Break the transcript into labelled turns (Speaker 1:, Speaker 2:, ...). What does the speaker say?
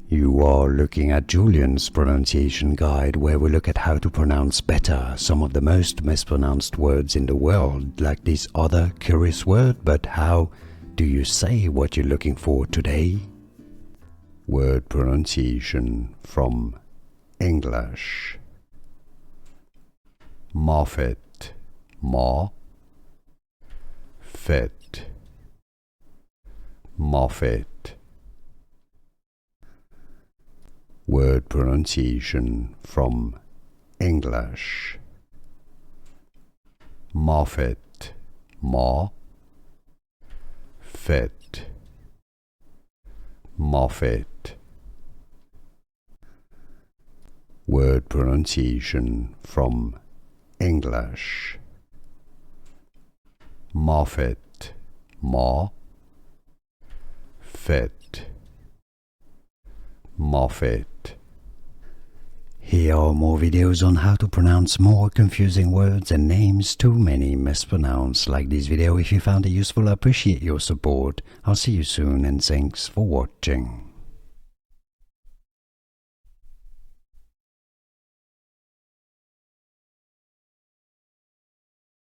Speaker 1: You are looking at Julian's pronunciation guide, where we look at how to pronounce better some of the most mispronounced words in the world, like this other curious word. But how do you say what you're looking for today? Word pronunciation from English. Moffett, Moffett, Moffett. Word pronunciation from English. Moffett, Moffett, Moffett. Word pronunciation from English. Moffett, Moffett, Moffett. Here are more videos on how to pronounce more confusing words and names too many mispronounced. Like this video if you found it useful. I appreciate your support. I'll see you soon and thanks for watching.